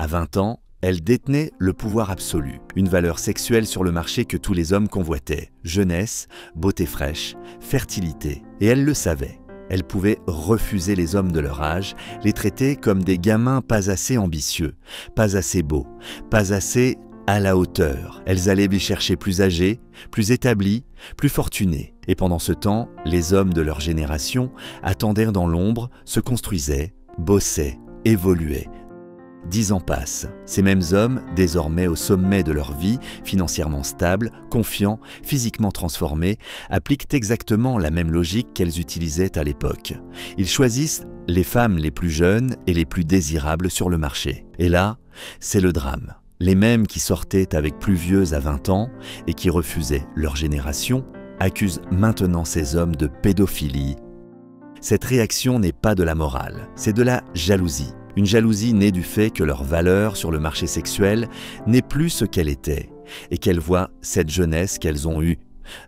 À 20 ans, elle détenait le pouvoir absolu, une valeur sexuelle sur le marché que tous les hommes convoitaient. Jeunesse, beauté fraîche, fertilité. Et elle le savait. Elle pouvait refuser les hommes de leur âge, les traiter comme des gamins pas assez ambitieux, pas assez beaux, pas assez à la hauteur. Elles allaient lui chercher plus âgés, plus établis, plus fortunés. Et pendant ce temps, les hommes de leur génération attendaient dans l'ombre, se construisaient, bossaient, évoluaient. 10 ans passent. Ces mêmes hommes, désormais au sommet de leur vie, financièrement stables, confiants, physiquement transformés, appliquent exactement la même logique qu'elles utilisaient à l'époque. Ils choisissent les femmes les plus jeunes et les plus désirables sur le marché. Et là, c'est le drame. Les mêmes qui sortaient avec plus vieux à 20 ans et qui refusaient leur génération, accusent maintenant ces hommes de pédophilie. Cette réaction n'est pas de la morale, c'est de la jalousie. Une jalousie née du fait que leur valeur sur le marché sexuel n'est plus ce qu'elle était et qu'elles voient cette jeunesse qu'elles ont eue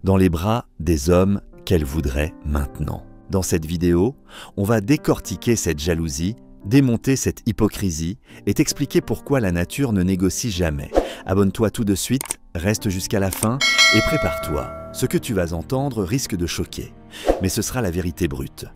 dans les bras des hommes qu'elles voudraient maintenant. Dans cette vidéo, on va décortiquer cette jalousie, démonter cette hypocrisie et t'expliquer pourquoi la nature ne négocie jamais. Abonne-toi tout de suite, reste jusqu'à la fin et prépare-toi. Ce que tu vas entendre risque de choquer, mais ce sera la vérité brute.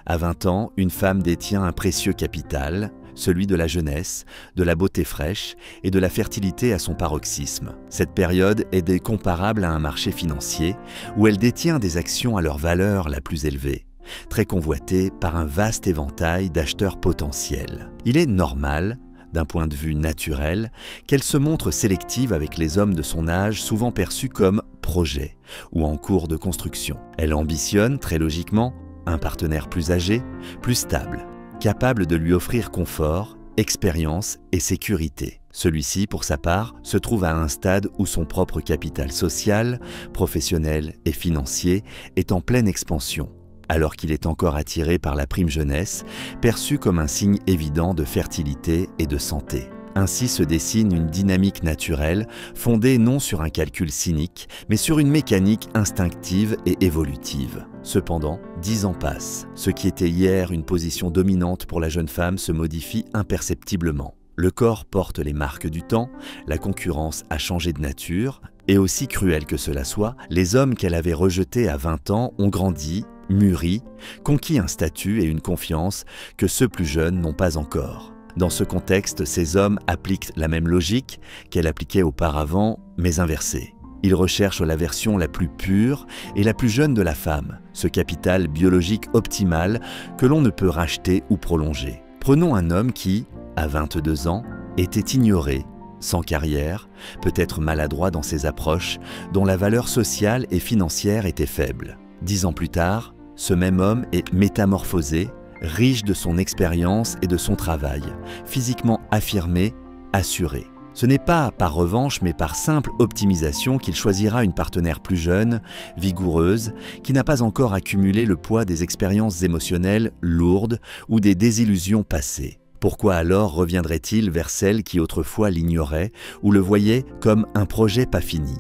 À 20 ans, une femme détient un précieux capital, celui de la jeunesse, de la beauté fraîche et de la fertilité à son paroxysme. Cette période est comparable à un marché financier où elle détient des actions à leur valeur la plus élevée, très convoitées par un vaste éventail d'acheteurs potentiels. Il est normal, d'un point de vue naturel, qu'elle se montre sélective avec les hommes de son âge souvent perçus comme projets ou en cours de construction. Elle ambitionne, très logiquement, un partenaire plus âgé, plus stable, capable de lui offrir confort, expérience et sécurité. Celui-ci, pour sa part, se trouve à un stade où son propre capital social, professionnel et financier est en pleine expansion, alors qu'il est encore attiré par la prime jeunesse, perçue comme un signe évident de fertilité et de santé. Ainsi se dessine une dynamique naturelle fondée non sur un calcul cynique, mais sur une mécanique instinctive et évolutive. Cependant, 10 ans passent. Ce qui était hier une position dominante pour la jeune femme se modifie imperceptiblement. Le corps porte les marques du temps, la concurrence a changé de nature, et aussi cruel que cela soit, les hommes qu'elle avait rejetés à 20 ans ont grandi, mûri, conquis un statut et une confiance que ceux plus jeunes n'ont pas encore. Dans ce contexte, ces hommes appliquent la même logique qu'elle appliquait auparavant, mais inversée. Ils recherchent la version la plus pure et la plus jeune de la femme, ce capital biologique optimal que l'on ne peut racheter ou prolonger. Prenons un homme qui, à 22 ans, était ignoré, sans carrière, peut-être maladroit dans ses approches, dont la valeur sociale et financière était faible. 10 ans plus tard, ce même homme est métamorphosé, riche de son expérience et de son travail, physiquement affirmé, assuré. Ce n'est pas par revanche mais par simple optimisation qu'il choisira une partenaire plus jeune, vigoureuse, qui n'a pas encore accumulé le poids des expériences émotionnelles lourdes ou des désillusions passées. Pourquoi alors reviendrait-il vers celle qui autrefois l'ignorait ou le voyait comme un projet pas fini ?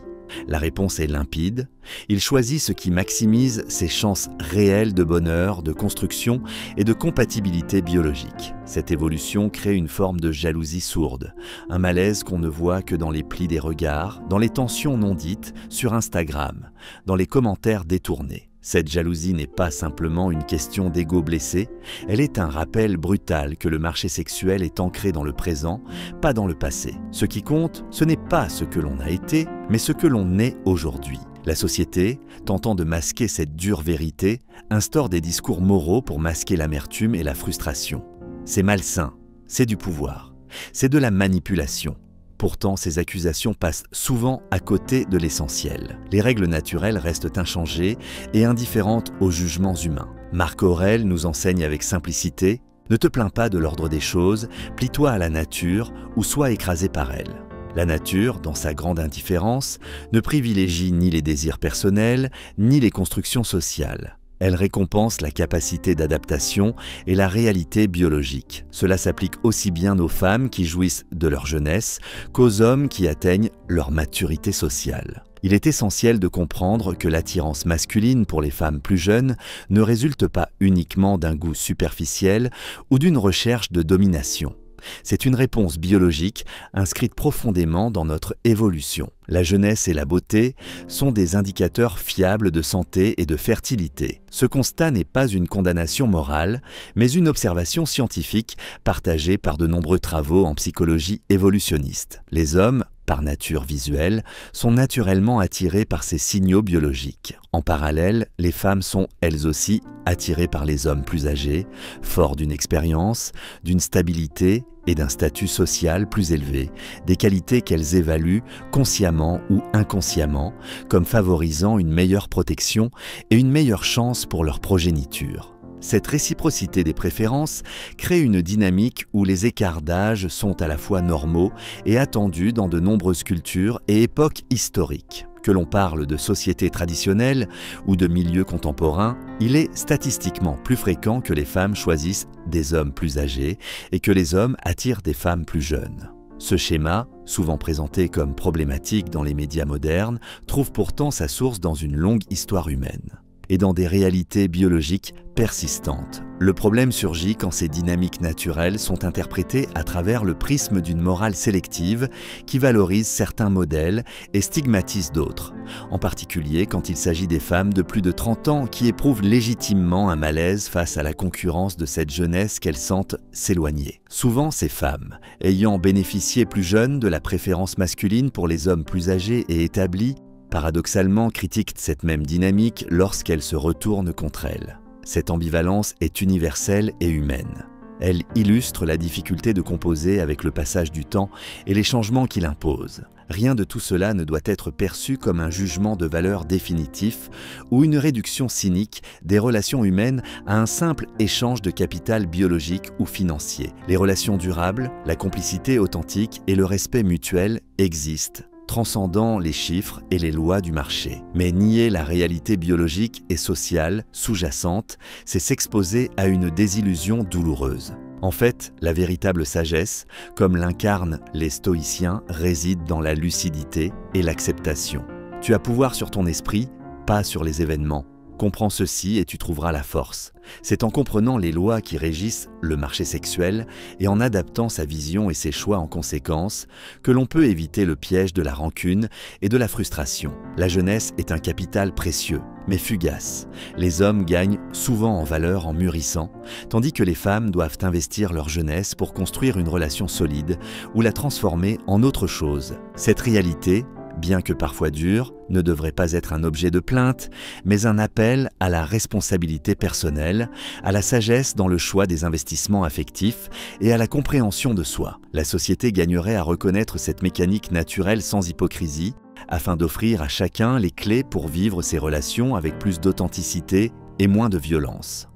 La réponse est limpide. Il choisit ce qui maximise ses chances réelles de bonheur, de construction et de compatibilité biologique. Cette évolution crée une forme de jalousie sourde, un malaise qu'on ne voit que dans les plis des regards, dans les tensions non dites, sur Instagram, dans les commentaires détournés. Cette jalousie n'est pas simplement une question d'ego blessé, elle est un rappel brutal que le marché sexuel est ancré dans le présent, pas dans le passé. Ce qui compte, ce n'est pas ce que l'on a été, mais ce que l'on est aujourd'hui. La société, tentant de masquer cette dure vérité, instaure des discours moraux pour masquer l'amertume et la frustration. C'est malsain, c'est du pouvoir, c'est de la manipulation. Pourtant, ces accusations passent souvent à côté de l'essentiel. Les règles naturelles restent inchangées et indifférentes aux jugements humains. Marc Aurèle nous enseigne avec simplicité « Ne te plains pas de l'ordre des choses, plie-toi à la nature ou sois écrasé par elle ». La nature, dans sa grande indifférence, ne privilégie ni les désirs personnels, ni les constructions sociales. Elle récompense la capacité d'adaptation et la réalité biologique. Cela s'applique aussi bien aux femmes qui jouissent de leur jeunesse qu'aux hommes qui atteignent leur maturité sociale. Il est essentiel de comprendre que l'attirance masculine pour les femmes plus jeunes ne résulte pas uniquement d'un goût superficiel ou d'une recherche de domination. C'est une réponse biologique inscrite profondément dans notre évolution. La jeunesse et la beauté sont des indicateurs fiables de santé et de fertilité. Ce constat n'est pas une condamnation morale, mais une observation scientifique partagée par de nombreux travaux en psychologie évolutionniste. Les hommes, par nature visuelle, sont naturellement attirés par ces signaux biologiques. En parallèle, les femmes sont, elles aussi, attirées par les hommes plus âgés, forts d'une expérience, d'une stabilité et d'un statut social plus élevé, des qualités qu'elles évaluent consciemment ou inconsciemment comme favorisant une meilleure protection et une meilleure chance pour leur progéniture. Cette réciprocité des préférences crée une dynamique où les écarts d'âge sont à la fois normaux et attendus dans de nombreuses cultures et époques historiques. Que l'on parle de sociétés traditionnelles ou de milieux contemporains, il est statistiquement plus fréquent que les femmes choisissent des hommes plus âgés et que les hommes attirent des femmes plus jeunes. Ce schéma, souvent présenté comme problématique dans les médias modernes, trouve pourtant sa source dans une longue histoire humaine et dans des réalités biologiques persistantes. Le problème surgit quand ces dynamiques naturelles sont interprétées à travers le prisme d'une morale sélective qui valorise certains modèles et stigmatise d'autres, en particulier quand il s'agit des femmes de plus de 30 ans qui éprouvent légitimement un malaise face à la concurrence de cette jeunesse qu'elles sentent s'éloigner. Souvent, ces femmes, ayant bénéficié plus jeunes de la préférence masculine pour les hommes plus âgés et établis, paradoxalement critiquent cette même dynamique lorsqu'elle se retourne contre elles. Cette ambivalence est universelle et humaine. Elle illustre la difficulté de composer avec le passage du temps et les changements qu'il impose. Rien de tout cela ne doit être perçu comme un jugement de valeur définitif ou une réduction cynique des relations humaines à un simple échange de capital biologique ou financier. Les relations durables, la complicité authentique et le respect mutuel existent, transcendant les chiffres et les lois du marché. Mais nier la réalité biologique et sociale sous-jacente, c'est s'exposer à une désillusion douloureuse. En fait, la véritable sagesse, comme l'incarnent les stoïciens, réside dans la lucidité et l'acceptation. Tu as pouvoir sur ton esprit, pas sur les événements. Comprends ceci et tu trouveras la force. C'est en comprenant les lois qui régissent le marché sexuel et en adaptant sa vision et ses choix en conséquence que l'on peut éviter le piège de la rancune et de la frustration. La jeunesse est un capital précieux, mais fugace. Les hommes gagnent souvent en valeur en mûrissant, tandis que les femmes doivent investir leur jeunesse pour construire une relation solide ou la transformer en autre chose. Cette réalité, bien que parfois dure, ne devrait pas être un objet de plainte, mais un appel à la responsabilité personnelle, à la sagesse dans le choix des investissements affectifs et à la compréhension de soi. La société gagnerait à reconnaître cette mécanique naturelle sans hypocrisie, afin d'offrir à chacun les clés pour vivre ses relations avec plus d'authenticité et moins de violence.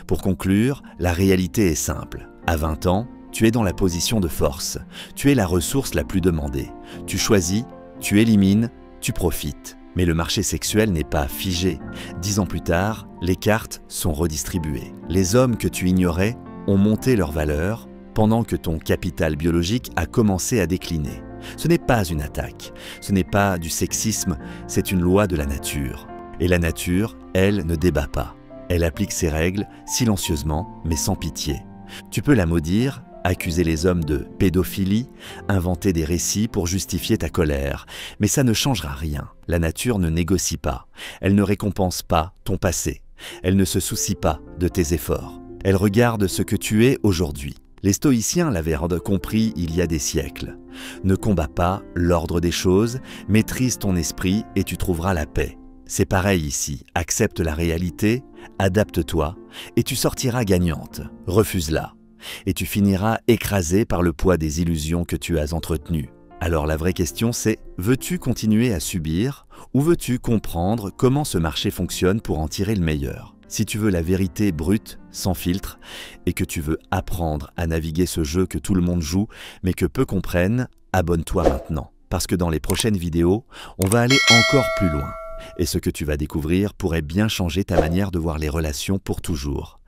Pour conclure, la réalité est simple. À 20 ans, tu es dans la position de force, tu es la ressource la plus demandée. Tu choisis, tu élimines, tu profites. Mais le marché sexuel n'est pas figé. 10 ans plus tard, les cartes sont redistribuées. Les hommes que tu ignorais ont monté leur valeur pendant que ton capital biologique a commencé à décliner. Ce n'est pas une attaque, ce n'est pas du sexisme, c'est une loi de la nature. Et la nature, elle, ne débat pas. Elle applique ses règles silencieusement, mais sans pitié. Tu peux la maudire, accuser les hommes de pédophilie, inventer des récits pour justifier ta colère. Mais ça ne changera rien. La nature ne négocie pas. Elle ne récompense pas ton passé. Elle ne se soucie pas de tes efforts. Elle regarde ce que tu es aujourd'hui. Les stoïciens l'avaient compris il y a des siècles. Ne combats pas l'ordre des choses, maîtrise ton esprit et tu trouveras la paix. C'est pareil ici. Accepte la réalité, adapte-toi et tu sortiras gagnante. Refuse-la. Et tu finiras écrasé par le poids des illusions que tu as entretenues. Alors la vraie question c'est, veux-tu continuer à subir ou veux-tu comprendre comment ce marché fonctionne pour en tirer le meilleur? Si tu veux la vérité brute, sans filtre, et que tu veux apprendre à naviguer ce jeu que tout le monde joue, mais que peu comprennent, abonne-toi maintenant. Parce que dans les prochaines vidéos, on va aller encore plus loin. Et ce que tu vas découvrir pourrait bien changer ta manière de voir les relations pour toujours.